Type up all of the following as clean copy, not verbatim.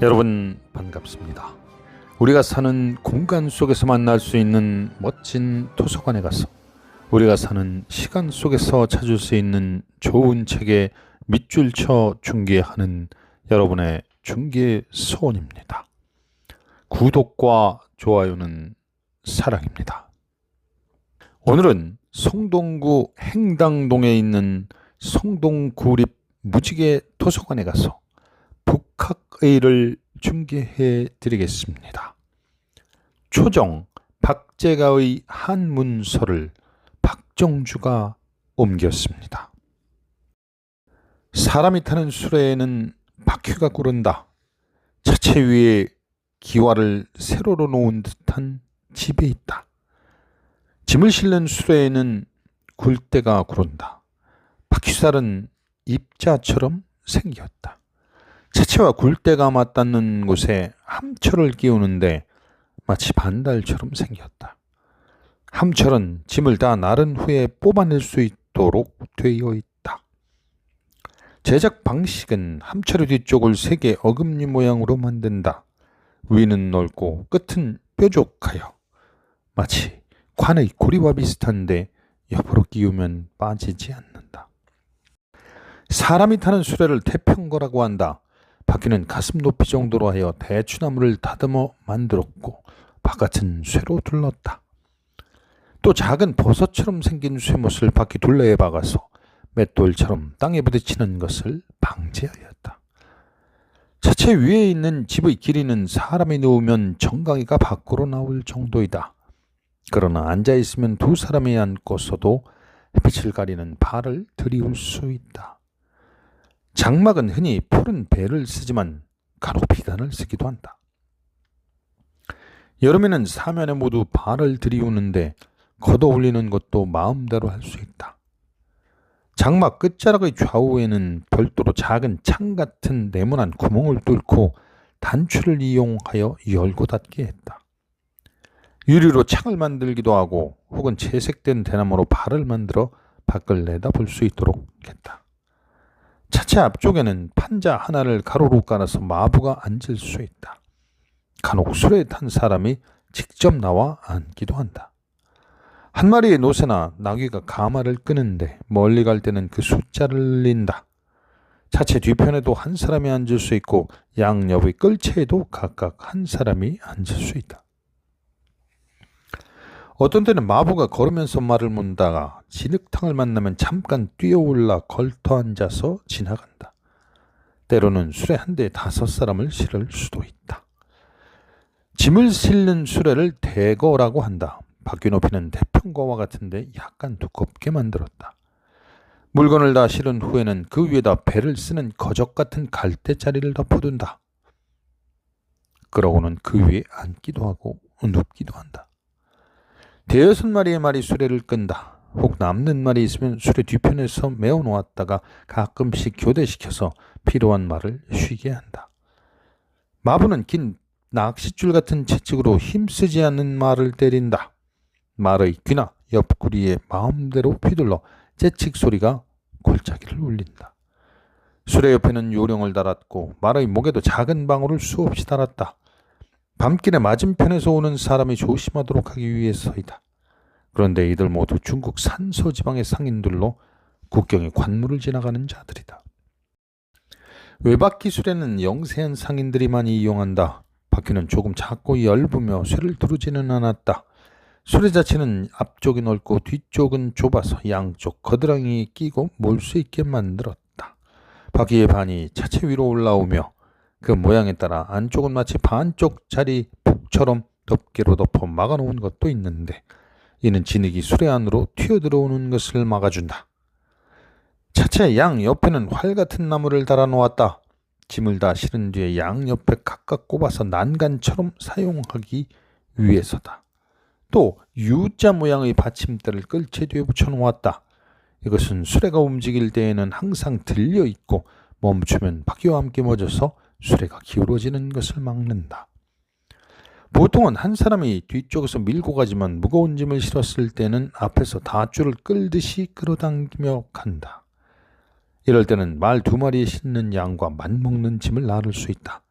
여러분 반갑습니다. 우리가 사는 공간 속에서 만날 수 있는 멋진 도서관에 가서 우리가 사는 시간 속에서 찾을 수 있는 좋은 책의 밑줄 쳐 중계하는 여러분의 중계 소원입니다. 구독과 좋아요는 사랑입니다. 오늘은 성동구 행당동에 있는 성동구립 무지개 도서관에 가서 북학의를 중계해 드리겠습니다. 초정 박제가의 한문서를 박정주가 옮겼습니다. 사람이 타는 수레에는 바퀴가 구른다. 차체 위에 기와를 세로로 놓은 듯한 집이 있다. 짐을 실는 수레에는 굴대가 구른다. 바퀴살은 입자처럼 생겼다. 차체와 굴대가 맞닿는 곳에 함철을 끼우는데 마치 반달처럼 생겼다. 함철은 짐을 다 나른 후에 뽑아낼 수 있도록 되어 있다. 제작 방식은 함철의 뒤쪽을 3개 어금니 모양으로 만든다. 위는 넓고 끝은 뾰족하여 마치 관의 고리와 비슷한데 옆으로 끼우면 빠지지 않는다. 사람이 타는 수레를 태평거라고 한다. 바퀴는 가슴 높이 정도로 하여 대추나무를 다듬어 만들었고 바깥은 쇠로 둘렀다. 또 작은 버섯처럼 생긴 쇠못을 바퀴 둘레에 박아서 맷돌처럼 땅에 부딪히는 것을 방지하였다. 차체 위에 있는 집의 길이는 사람이 누우면 정강이가 밖으로 나올 정도이다. 그러나 앉아있으면 2사람이 앉고서도 햇빛을 가리는 발을 들이울 수 있다. 장막은 흔히 푸른 배를 쓰지만 간혹 비단을 쓰기도 한다. 여름에는 사면에 모두 발을 들이우는데 걷어 올리는 것도 마음대로 할 수 있다. 장막 끝자락의 좌우에는 별도로 작은 창 같은 네모난 구멍을 뚫고 단추를 이용하여 열고 닫게 했다. 유리로 창을 만들기도 하고 혹은 채색된 대나무로 발을 만들어 밖을 내다볼 수 있도록 했다. 차체 앞쪽에는 판자 하나를 가로로 깔아서 마부가 앉을 수 있다. 간혹 수레에 탄 사람이 직접 나와 앉기도 한다. 한 마리의 노새나 나귀가 가마를 끄는데 멀리 갈 때는 그 숫자를 늘린다. 차체 뒤편에도 한 사람이 앉을 수 있고 양옆의 끌채에도 각각 한 사람이 앉을 수 있다. 어떤 때는 마부가 걸으면서 말을 문다가 진흙탕을 만나면 잠깐 뛰어올라 걸터 앉아서 지나간다. 때로는 수레 한 대에 5사람을 실을 수도 있다. 짐을 실는 수레를 대거라고 한다. 바퀴 높이는 태평거와 같은데 약간 두껍게 만들었다. 물건을 다 실은 후에는 그 위에다 배를 쓰는 거적 같은 갈대자리를 덮어둔다. 그러고는 그 위에 앉기도 하고 눕기도 한다. 5마리의 말이 수레를 끈다. 혹 남는 말이 있으면 수레 뒤편에서 메어 놓았다가 가끔씩 교대시켜서 필요한 말을 쉬게 한다. 마부는 긴 낚싯줄 같은 채찍으로 힘쓰지 않는 말을 때린다. 말의 귀나 옆구리에 마음대로 휘둘러 채찍 소리가 골짜기를 울린다. 수레 옆에는 요령을 달았고 말의 목에도 작은 방울을 수없이 달았다. 밤길에 맞은편에서 오는 사람이 조심하도록 하기 위해서이다. 그런데 이들 모두 중국 산서지방의 상인들로 국경의 관물을 지나가는 자들이다. 외바퀴 수레는 영세한 상인들이 많이 이용한다. 바퀴는 조금 작고 엷으며 쇠를 두르지는 않았다. 수레 자체는 앞쪽이 넓고 뒤쪽은 좁아서 양쪽 거드랑이 끼고 몰 수 있게 만들었다. 바퀴의 반이 차체 위로 올라오며 그 모양에 따라 안쪽은 마치 반쪽짜리 북처럼 덮개로 덮어 막아놓은 것도 있는데 이는 진흙이 수레 안으로 튀어들어오는 것을 막아준다. 차체 양 옆에는 활 같은 나무를 달아놓았다. 짐을 다 실은 뒤에 양 옆에 각각 꼽아서 난간처럼 사용하기 위해서다. 또 U자 모양의 받침대를 끌채 뒤에 붙여놓았다. 이것은 수레가 움직일 때에는 항상 들려있고 멈추면 바퀴와 함께 멎어서 수레가 기울어지는 것을 막는다. 보통은 한 사람이 뒤쪽에서 밀고 가지만 무거운 짐을 실었을 때는 앞에서 닷줄을 끌듯이 끌어당기며 간다. 이럴 때는 말 2마리에 싣는 양과 맞먹는 짐을 나눌 수 있다.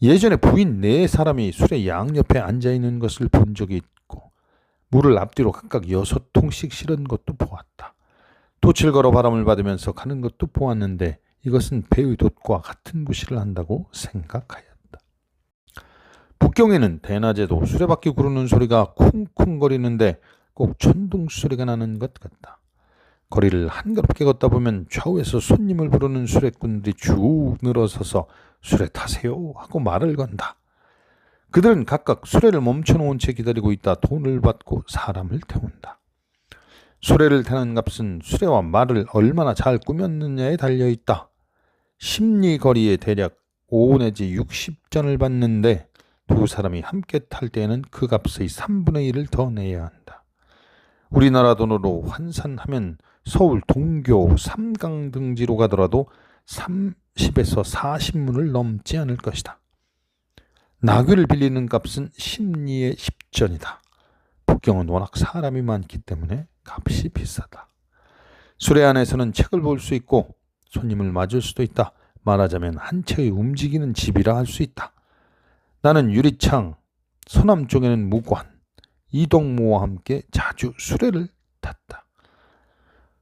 예전에 부인 4사람이 수레 양옆에 앉아있는 것을 본 적이 있고 물을 앞뒤로 각각 6통씩 실은 것도 보았다. 돛을 걸어 바람을 받으면서 가는 것도 보았는데 이것은 배의 돛과 같은 부시를 한다고 생각하였다. 북경에는 대낮에도 수레바퀴 구르는 소리가 쿵쿵거리는데 꼭 천둥 소리가 나는 것 같다. 거리를 한가롭게 걷다 보면 좌우에서 손님을 부르는 수레꾼들이 쭉 늘어서서 수레 타세요 하고 말을 건다. 그들은 각각 수레를 멈춰놓은 채 기다리고 있다 돈을 받고 사람을 태운다. 수레를 타는 값은 수레와 말을 얼마나 잘 꾸몄느냐에 달려있다. 십리거리에 대략 5 내지 60전을 받는데 2사람이 함께 탈 때에는 그 값의 3분의 1을 더 내야 한다. 우리나라 돈으로 환산하면 서울 동교 삼강등지로 가더라도 30에서 40문을 넘지 않을 것이다. 나귀를 빌리는 값은 십리에 10전이다. 북경은 워낙 사람이 많기 때문에 값이 비싸다. 수레 안에서는 책을 볼 수 있고 손님을 맞을 수도 있다. 말하자면 한 채의 움직이는 집이라 할 수 있다. 나는 유리창, 서남쪽에는 무관, 이동무와 함께 자주 수레를 탔다.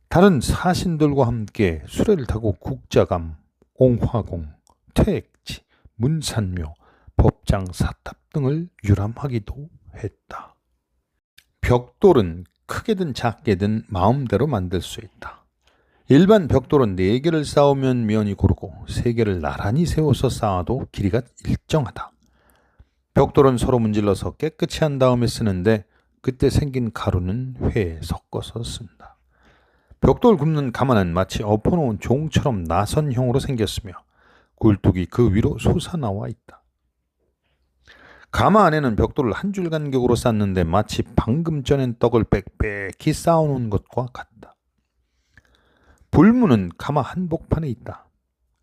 다른 사신들과 함께 수레를 타고 국자감, 옹화공, 퇴액지, 문산묘, 법장 사탑 등을 유람하기도 했다. 벽돌은 크게든 작게든 마음대로 만들 수 있다. 일반 벽돌은 4개를 쌓으면 면이 고르고 3개를 나란히 세워서 쌓아도 길이가 일정하다. 벽돌은 서로 문질러서 깨끗이 한 다음에 쓰는데 그때 생긴 가루는 회에 섞어서 쓴다. 벽돌 굽는 가마는 마치 엎어놓은 종처럼 나선형으로 생겼으며 굴뚝이 그 위로 솟아나와 있다. 가마 안에는 벽돌을 한 줄 간격으로 쌓는데 마치 방금 쪄낸 떡을 빽빽히 쌓아놓은 것과 같다. 불문은 가마 한복판에 있다.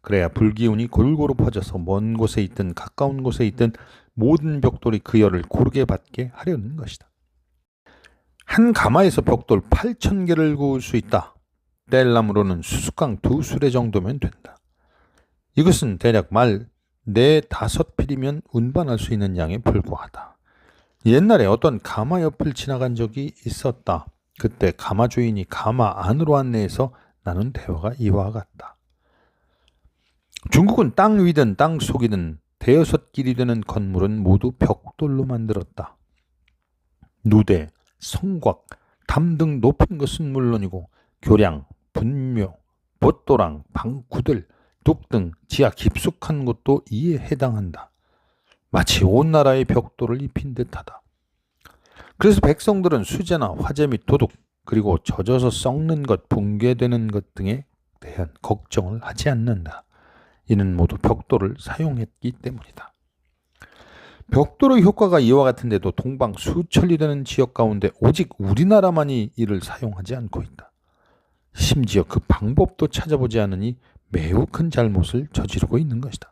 그래야 불기운이 골고루 퍼져서 먼 곳에 있든 가까운 곳에 있든 모든 벽돌이 그 열을 고르게 받게 하려는 것이다. 한 가마에서 벽돌 8,000개를 구울 수 있다. 뗄나무로는 수수깡 2수레 정도면 된다. 이것은 대략 말 4-5필이면 운반할 수 있는 양에 불과하다. 옛날에 어떤 가마 옆을 지나간 적이 있었다. 그때 가마 주인이 가마 안으로 안내해서 나눈 대화가 이와 같다. 중국은 땅 위든 땅 속이든 5길이 되는 건물은 모두 벽돌로 만들었다. 누대, 성곽, 담 등 높은 것은 물론이고 교량, 분묘, 봇도랑, 방구들, 둑 등 지하 깊숙한 곳도 이에 해당한다. 마치 온 나라의 벽돌을 입힌 듯하다. 그래서 백성들은 수제나 화재 및 도둑, 그리고 젖어서 썩는 것, 붕괴되는 것 등에 대한 걱정을 하지 않는다. 이는 모두 벽돌을 사용했기 때문이다. 벽돌의 효과가 이와 같은데도 동방 수천리 되는 지역 가운데 오직 우리나라만이 이를 사용하지 않고 있다. 심지어 그 방법도 찾아보지 않으니 매우 큰 잘못을 저지르고 있는 것이다.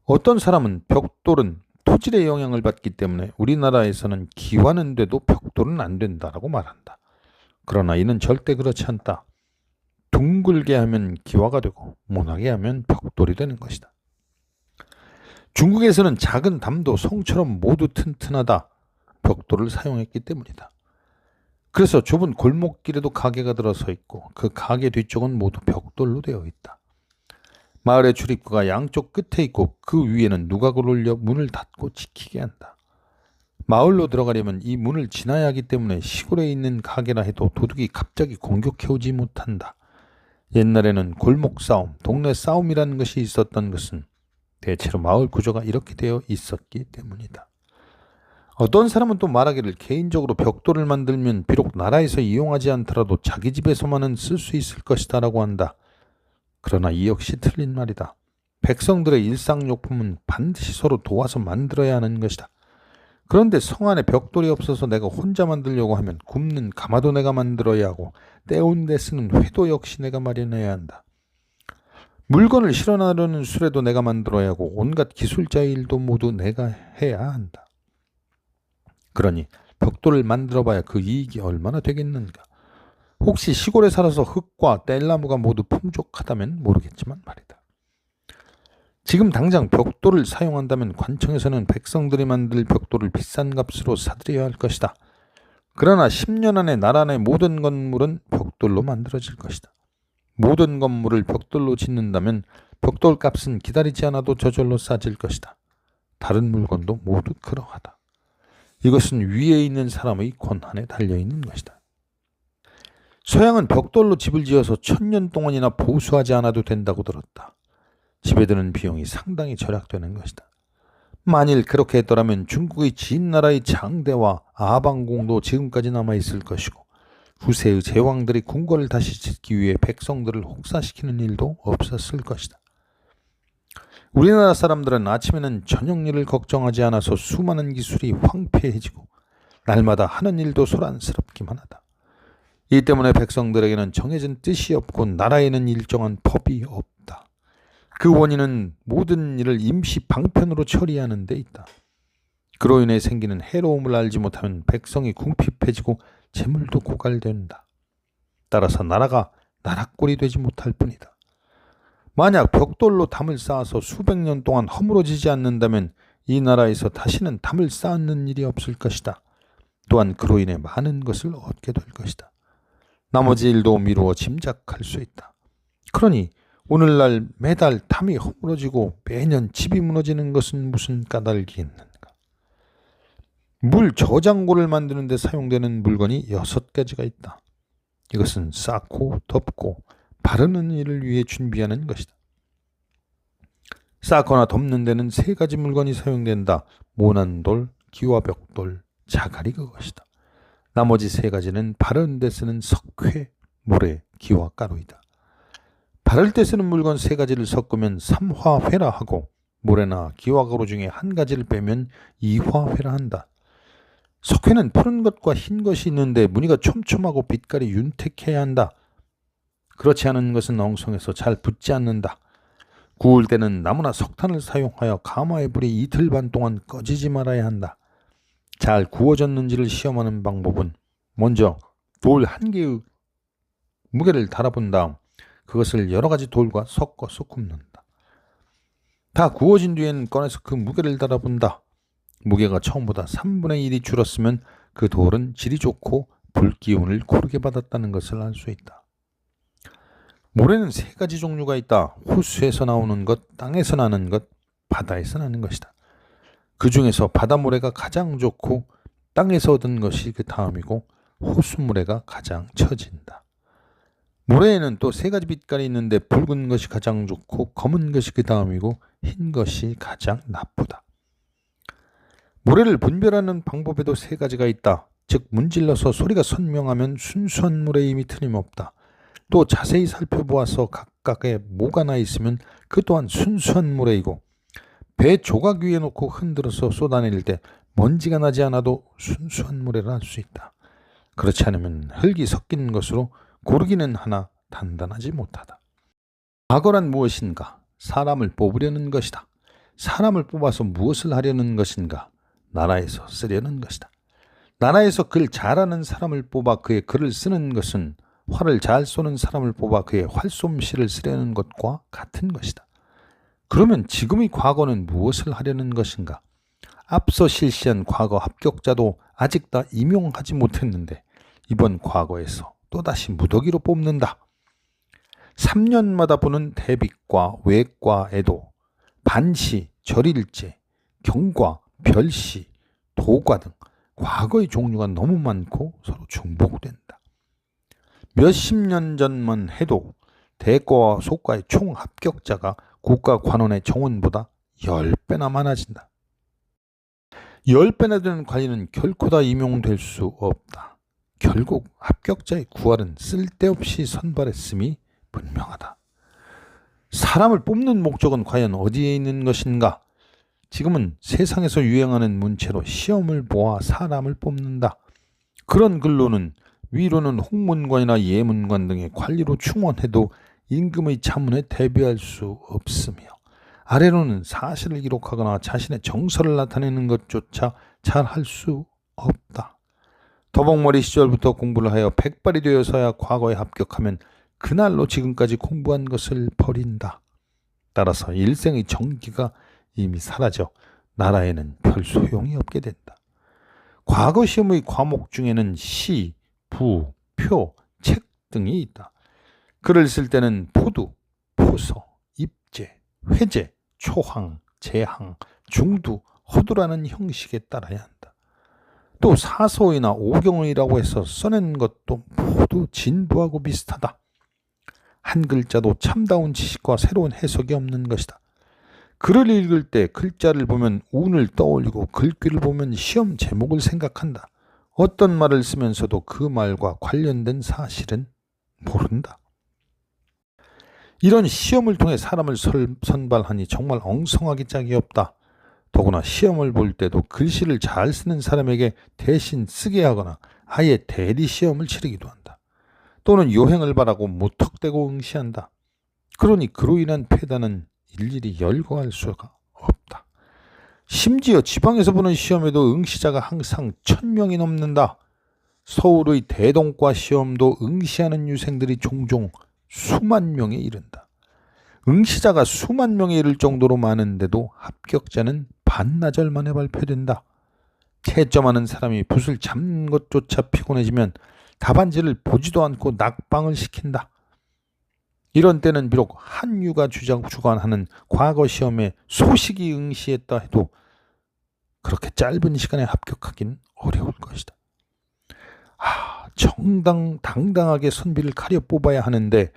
어떤 사람은 벽돌은 토질의 영향을 받기 때문에 우리나라에서는 기와는 돼도 벽돌은 안 된다라고 말한다. 그러나 이는 절대 그렇지 않다. 둥글게 하면 기와가 되고 모나게 하면 벽돌이 되는 것이다. 중국에서는 작은 담도 성처럼 모두 튼튼하다. 벽돌을 사용했기 때문이다. 그래서 좁은 골목길에도 가게가 들어서 있고 그 가게 뒤쪽은 모두 벽돌로 되어 있다. 마을의 출입구가 양쪽 끝에 있고 그 위에는 누각을 올려 문을 닫고 지키게 한다. 마을로 들어가려면 이 문을 지나야 하기 때문에 시골에 있는 가게라 해도 도둑이 갑자기 공격해오지 못한다. 옛날에는 골목 싸움, 동네 싸움이라는 것이 있었던 것은 대체로 마을 구조가 이렇게 되어 있었기 때문이다. 어떤 사람은 또 말하기를 개인적으로 벽돌을 만들면 비록 나라에서 이용하지 않더라도 자기 집에서만은 쓸 수 있을 것이다 라고 한다. 그러나 이 역시 틀린 말이다. 백성들의 일상용품은 반드시 서로 도와서 만들어야 하는 것이다. 그런데 성 안에 벽돌이 없어서 내가 혼자 만들려고 하면 굽는 가마도 내가 만들어야 하고 때운 데 쓰는 회도 역시 내가 마련해야 한다. 물건을 실어나르는 수레도 내가 만들어야 하고 온갖 기술자의 일도 모두 내가 해야 한다. 그러니 벽돌을 만들어봐야 그 이익이 얼마나 되겠는가. 혹시 시골에 살아서 흙과 뗄나무가 모두 풍족하다면 모르겠지만 말이다. 지금 당장 벽돌을 사용한다면 관청에서는 백성들이 만들 벽돌을 비싼 값으로 사들여야 할 것이다. 그러나 10년 안에 나라 내 모든 건물은 벽돌로 만들어질 것이다. 모든 건물을 벽돌로 짓는다면 벽돌 값은 기다리지 않아도 저절로 싸질 것이다. 다른 물건도 모두 그러하다. 이것은 위에 있는 사람의 권한에 달려있는 것이다. 서양은 벽돌로 집을 지어서 1000년 동안이나 보수하지 않아도 된다고 들었다. 집에 드는 비용이 상당히 절약되는 것이다. 만일 그렇게 했더라면 중국의 진나라의 장대와 아방공도 지금까지 남아있을 것이고 후세의 제왕들이 궁궐을 다시 짓기 위해 백성들을 혹사시키는 일도 없었을 것이다. 우리나라 사람들은 아침에는 저녁 일을 걱정하지 않아서 수많은 기술이 황폐해지고 날마다 하는 일도 소란스럽기만 하다. 이 때문에 백성들에게는 정해진 뜻이 없고 나라에는 일정한 법이 없다. 그 원인은 모든 일을 임시 방편으로 처리하는 데 있다. 그로 인해 생기는 해로움을 알지 못하면 백성이 궁핍해지고 재물도 고갈된다. 따라서 나라가 나라꼴이 되지 못할 뿐이다. 만약 벽돌로 담을 쌓아서 수백 년 동안 허물어지지 않는다면 이 나라에서 다시는 담을 쌓는 일이 없을 것이다. 또한 그로 인해 많은 것을 얻게 될 것이다. 나머지 일도 미루어 짐작할 수 있다. 그러니 오늘날 매달 담이 허물어지고 매년 집이 무너지는 것은 무슨 까닭이 있는가? 물 저장고를 만드는 데 사용되는 물건이 6가지가 있다. 이것은 쌓고 덮고 바르는 일을 위해 준비하는 것이다. 쌓거나 덮는 데는 3가지 물건이 사용된다. 모난돌, 기와벽돌, 자갈이 그것이다. 나머지 3가지는 바르는 데 쓰는 석회, 모래, 기와가루이다. 바를 때 쓰는 물건 3가지를 섞으면 삼화회라 하고 모래나 기와가루 중에 한 가지를 빼면 이화회라 한다. 석회는 푸른 것과 흰 것이 있는데 무늬가 촘촘하고 빛깔이 윤택해야 한다. 그렇지 않은 것은 엉성해서 잘 붙지 않는다. 구울 때는 나무나 석탄을 사용하여 가마의 불이 이틀 반 동안 꺼지지 말아야 한다. 잘 구워졌는지를 시험하는 방법은 먼저 돌 1개의 무게를 달아본 다음 그것을 여러 가지 돌과 섞어서 굽는다. 다 구워진 뒤에는 꺼내서 그 무게를 달아본다. 무게가 처음보다 3분의 1이 줄었으면 그 돌은 질이 좋고 불기운을 고르게 받았다는 것을 알 수 있다. 모래는 3가지 종류가 있다. 호수에서 나오는 것, 땅에서 나는 것, 바다에서 나는 것이다. 그 중에서 바다모래가 가장 좋고 땅에서 얻은 것이 그 다음이고 호수모래가 가장 처진다. 모래에는 또 3가지 빛깔이 있는데 붉은 것이 가장 좋고 검은 것이 그 다음이고 흰 것이 가장 나쁘다. 모래를 분별하는 방법에도 3가지가 있다. 즉 문질러서 소리가 선명하면 순수한 모래임이 틀림없다. 또 자세히 살펴보아서 각각에 뭐가 나 있으면 그 또한 순수한 모래이고 배 조각 위에 놓고 흔들어서 쏟아낼 때 먼지가 나지 않아도 순수한 모래라 할 수 있다. 그렇지 않으면 흙이 섞인 것으로 고르기는 하나 단단하지 못하다. 과거란 무엇인가? 사람을 뽑으려는 것이다. 사람을 뽑아서 무엇을 하려는 것인가? 나라에서 쓰려는 것이다. 나라에서 글 잘하는 사람을 뽑아 그의 글을 쓰는 것은 활을 잘 쏘는 사람을 뽑아 그의 활솜씨를 쓰려는 것과 같은 것이다. 그러면 지금의 과거는 무엇을 하려는 것인가? 앞서 실시한 과거 합격자도 아직 다 임용하지 못했는데 이번 과거에서 또다시 무더기로 뽑는다. 3년마다 보는 대빅과 외과, 애도, 반시, 절일제, 경과, 별시, 도과 등 과거의 종류가 너무 많고 서로 중복된다. 몇십 년 전만 해도 대과와 소과의 총 합격자가 국가관원의 정원보다 10배나 많아진다. 10배나 되는 관리는 결코 다 임용될 수 없다. 결국 합격자의 구할은 쓸데없이 선발했음이 분명하다. 사람을 뽑는 목적은 과연 어디에 있는 것인가? 지금은 세상에서 유행하는 문체로 시험을 보아 사람을 뽑는다. 그런 근로는 위로는 홍문관이나 예문관 등의 관리로 충원해도 임금의 자문에 대비할 수 없으며 아래로는 사실을 기록하거나 자신의 정서를 나타내는 것조차 잘 할 수 없다. 더벅머리 시절부터 공부를 하여 백발이 되어서야 과거에 합격하면 그날로 지금까지 공부한 것을 버린다. 따라서 일생의 정기가 이미 사라져 나라에는 별 소용이 없게 된다. 과거 시험의 과목 중에는 시, 부, 표, 책 등이 있다. 글을 쓸 때는 포두, 포서, 입제, 회제, 초항, 제항, 중두, 허두라는 형식에 따라야 한다. 또 사서의나 오경의라고 해서 써낸 것도 모두 진부하고 비슷하다. 한 글자도 참다운 지식과 새로운 해석이 없는 것이다. 글을 읽을 때 글자를 보면 운을 떠올리고 글귀를 보면 시험 제목을 생각한다. 어떤 말을 쓰면서도 그 말과 관련된 사실은 모른다. 이런 시험을 통해 사람을 선발하니 정말 엉성하기 짝이 없다. 더구나 시험을 볼 때도 글씨를 잘 쓰는 사람에게 대신 쓰게 하거나 아예 대리 시험을 치르기도 한다. 또는 요행을 바라고 무턱대고 응시한다. 그러니 그로 인한 패단은 일일이 열거할 수가 없다. 심지어 지방에서 보는 시험에도 응시자가 항상 1000명이 넘는다. 서울의 대동과 시험도 응시하는 유생들이 종종 수만 명에 이른다. 응시자가 수만 명에 이를 정도로 많은데도 합격자는 반나절 만에 발표된다. 채점하는 사람이 붓을 잡는 것조차 피곤해지면 답안지를 보지도 않고 낙방을 시킨다. 이런 때는 비록 한유가 주관하는 과거 시험에 소식이 응시했다 해도 그렇게 짧은 시간에 합격하긴 어려울 것이다. 당당하게 선비를 가려 뽑아야 하는데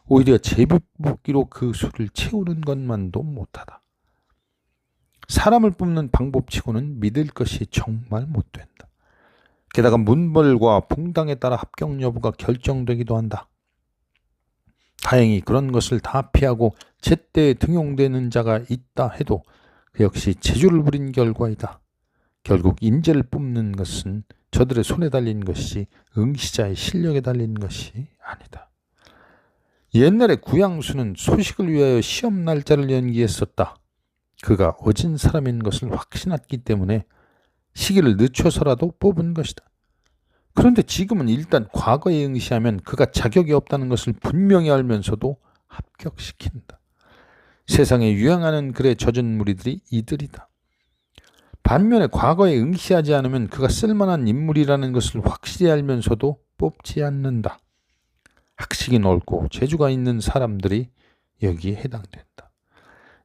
오히려 제비뽑기로 그 수를 채우는 것만도 못하다. 사람을 뽑는 방법치고는 믿을 것이 정말 못된다. 게다가 문벌과 붕당에 따라 합격 여부가 결정되기도 한다. 다행히 그런 것을 다 피하고 제때 등용되는 자가 있다 해도 그 역시 재주를 부린 결과이다. 결국 인재를 뽑는 것은 저들의 손에 달린 것이 응시자의 실력에 달린 것이 아니다. 옛날에 구양수는 소식을 위하여 시험 날짜를 연기했었다. 그가 어진 사람인 것을 확신했기 때문에 시기를 늦춰서라도 뽑은 것이다. 그런데 지금은 일단 과거에 응시하면 그가 자격이 없다는 것을 분명히 알면서도 합격시킨다. 세상에 유행하는 글에 젖은 무리들이 이들이다. 반면에 과거에 응시하지 않으면 그가 쓸만한 인물이라는 것을 확실히 알면서도 뽑지 않는다. 학식이 넓고 재주가 있는 사람들이 여기에 해당된다.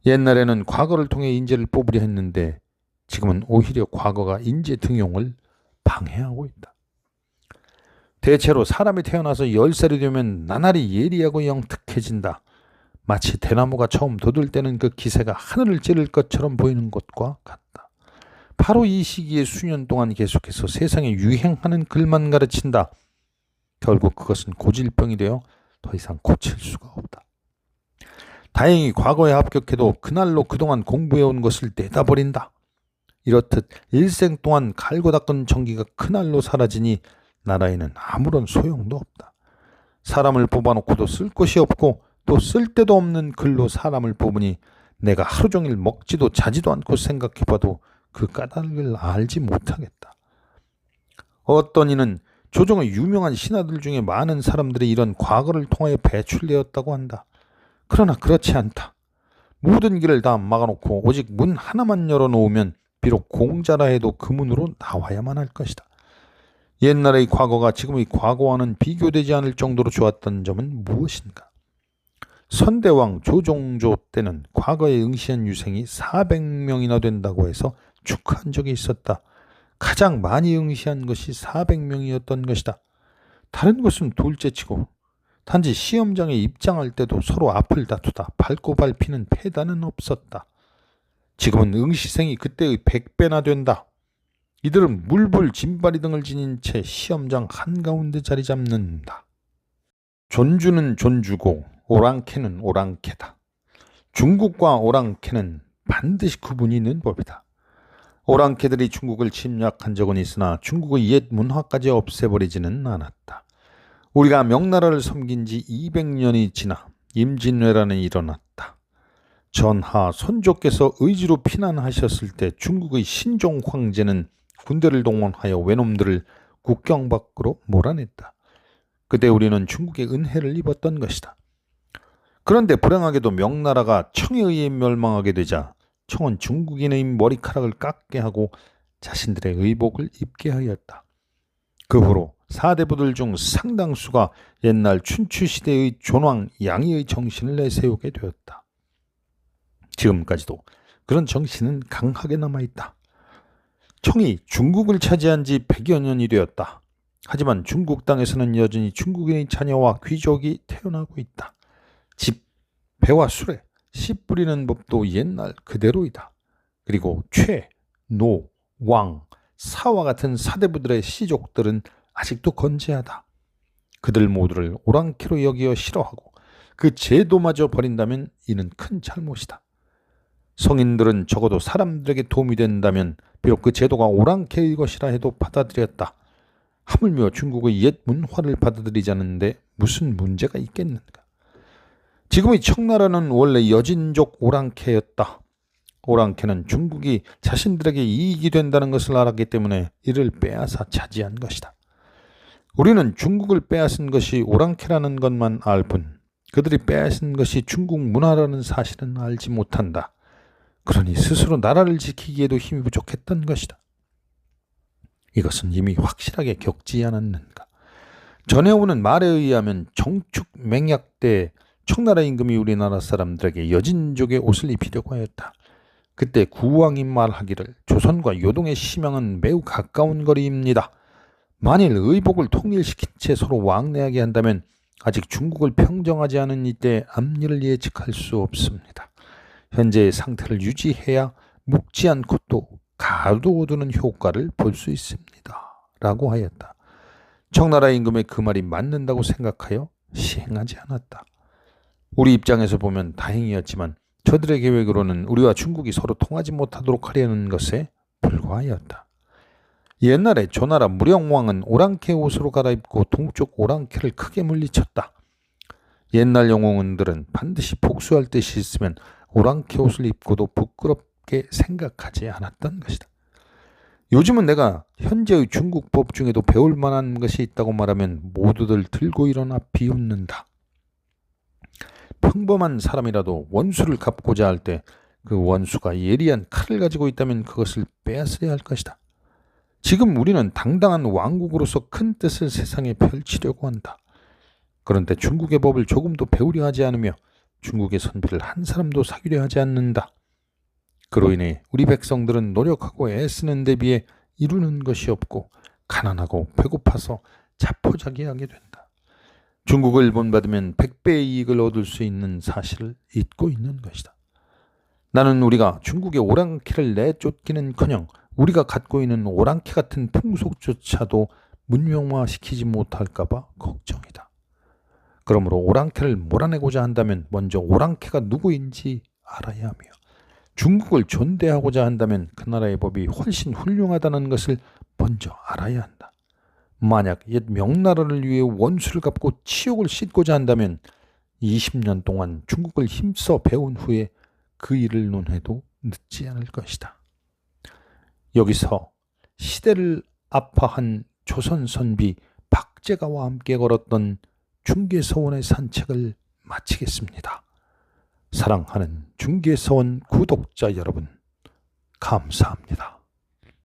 옛날에는 과거를 통해 인재를 뽑으려 했는데 지금은 오히려 과거가 인재 등용을 방해하고 있다. 대체로 사람이 태어나서 10살이 되면 나날이 예리하고 영특해진다. 마치 대나무가 처음 돋을 때는 그 기세가 하늘을 찌를 것처럼 보이는 것과 같다. 바로 이 시기에 수년 동안 계속해서 세상에 유행하는 글만 가르친다. 결국 그것은 고질병이 되어 더 이상 고칠 수가 없다. 다행히 과거에 합격해도 그날로 그동안 공부해온 것을 내다버린다. 이렇듯 일생 동안 갈고 닦은 정기가 그날로 사라지니 나라에는 아무런 소용도 없다. 사람을 뽑아놓고도 쓸 것이 없고 또 쓸 데도 없는 글로 사람을 뽑으니 내가 하루 종일 먹지도 자지도 않고 생각해봐도 그 까닭을 알지 못하겠다. 어떤 이는 조정의 유명한 신하들 중에 많은 사람들이 이런 과거를 통하여 배출되었다고 한다. 그러나 그렇지 않다. 모든 길을 다 막아놓고 오직 문 하나만 열어놓으면 비록 공자라 해도 그 문으로 나와야만 할 것이다. 옛날의 과거가 지금의 과거와는 비교되지 않을 정도로 좋았던 점은 무엇인가? 선대왕 조종조 때는 과거에 응시한 유생이 400명이나 된다고 해서 축하한 적이 있었다. 가장 많이 응시한 것이 400명이었던 것이다. 다른 것은 둘째치고 단지 시험장에 입장할 때도 서로 앞을 다투다 밟고 밟히는 패단은 없었다. 지금은 응시생이 그때의 100배나 된다. 이들은 물불 진바리 등을 지닌 채 시험장 한가운데 자리 잡는다. 존주는 존주고 오랑캐는 오랑캐다. 중국과 오랑캐는 반드시 구분이 있는 법이다. 오랑캐들이 중국을 침략한 적은 있으나 중국의 옛 문화까지 없애버리지는 않았다. 우리가 명나라를 섬긴 지 200년이 지나 임진왜란이 일어났다. 전하 선조께서 의지로 피난하셨을 때 중국의 신종 황제는 군대를 동원하여 외놈들을 국경 밖으로 몰아냈다. 그때 우리는 중국의 은혜를 입었던 것이다. 그런데 불행하게도 명나라가 청에 의해 멸망하게 되자 청은 중국인의 머리카락을 깎게 하고 자신들의 의복을 입게 하였다. 그 후로 사대부들 중 상당수가 옛날 춘추시대의 존왕 양의의 정신을 내세우게 되었다. 지금까지도 그런 정신은 강하게 남아있다. 청이 중국을 차지한 지 100여 년이 되었다. 하지만 중국 땅에서는 여전히 중국인의 자녀와 귀족이 태어나고 있다. 집, 배와 술에 씨 뿌리는 법도 옛날 그대로이다. 그리고 최, 노, 왕, 사와 같은 사대부들의 씨족들은 아직도 건재하다. 그들 모두를 오랑캐로 여기어 싫어하고 그 제도마저 버린다면 이는 큰 잘못이다. 성인들은 적어도 사람들에게 도움이 된다면 비록 그 제도가 오랑캐의 것이라 해도 받아들였다. 하물며 중국의 옛 문화를 받아들이지 않는데 무슨 문제가 있겠는가. 지금의 청나라는 원래 여진족 오랑캐였다. 오랑캐는 중국이 자신들에게 이익이 된다는 것을 알았기 때문에 이를 빼앗아 차지한 것이다. 우리는 중국을 빼앗은 것이 오랑캐라는 것만 알 뿐 그들이 빼앗은 것이 중국 문화라는 사실은 알지 못한다. 그러니 스스로 나라를 지키기에도 힘이 부족했던 것이다. 이것은 이미 확실하게 겪지 않았는가. 전해오는 말에 의하면 정축 맹약 때 청나라 임금이 우리나라 사람들에게 여진족의 옷을 입히려고 하였다. 그때 구왕이 말하기를 조선과 요동의 시명은 매우 가까운 거리입니다. 만일 의복을 통일시킨 채 서로 왕래하게 한다면 아직 중국을 평정하지 않은 이때 앞일을 예측할 수 없습니다. 현재의 상태를 유지해야 묵지 않고 또 가둬두는 효과를 볼 수 있습니다. 라고 하였다. 청나라 임금의 그 말이 맞는다고 생각하여 시행하지 않았다. 우리 입장에서 보면 다행이었지만 저들의 계획으로는 우리와 중국이 서로 통하지 못하도록 하려는 것에 불과하였다. 옛날에 조나라 무령왕은 오랑캐 옷으로 갈아입고 동쪽 오랑캐를 크게 물리쳤다. 옛날 영웅들은 반드시 복수할 뜻이 있으면 오랑캐 옷을 입고도 부끄럽게 생각하지 않았던 것이다. 요즘은 내가 현재의 중국 법 중에도 배울 만한 것이 있다고 말하면 모두들 들고 일어나 비웃는다. 평범한 사람이라도 원수를 갚고자 할 때 그 원수가 예리한 칼을 가지고 있다면 그것을 빼앗아야 할 것이다. 지금 우리는 당당한 왕국으로서 큰 뜻을 세상에 펼치려고 한다. 그런데 중국의 법을 조금도 배우려 하지 않으며 중국의 선비를 한 사람도 사귀려 하지 않는다. 그로 인해 우리 백성들은 노력하고 애쓰는 데 비해 이루는 것이 없고 가난하고 배고파서 자포자기하게 된다. 중국을 본받으면 100배의 이익을 얻을 수 있는 사실을 잊고 있는 것이다. 나는 우리가 중국의 오랑캐를 내쫓기는커녕 우리가 갖고 있는 오랑캐 같은 풍속조차도 문명화시키지 못할까 봐 걱정이다. 그러므로 오랑캐를 몰아내고자 한다면 먼저 오랑캐가 누구인지 알아야 하며 중국을 존대하고자 한다면 그 나라의 법이 훨씬 훌륭하다는 것을 먼저 알아야 한다. 만약 옛 명나라를 위해 원수를 갚고 치욕을 씻고자 한다면 20년 동안 중국을 힘써 배운 후에 그 일을 논해도 늦지 않을 것이다. 여기서 시대를 아파한 조선 선비 박제가와 함께 걸었던 중계서원의 산책을 마치겠습니다. 사랑하는 중계서원 구독자 여러분, 감사합니다.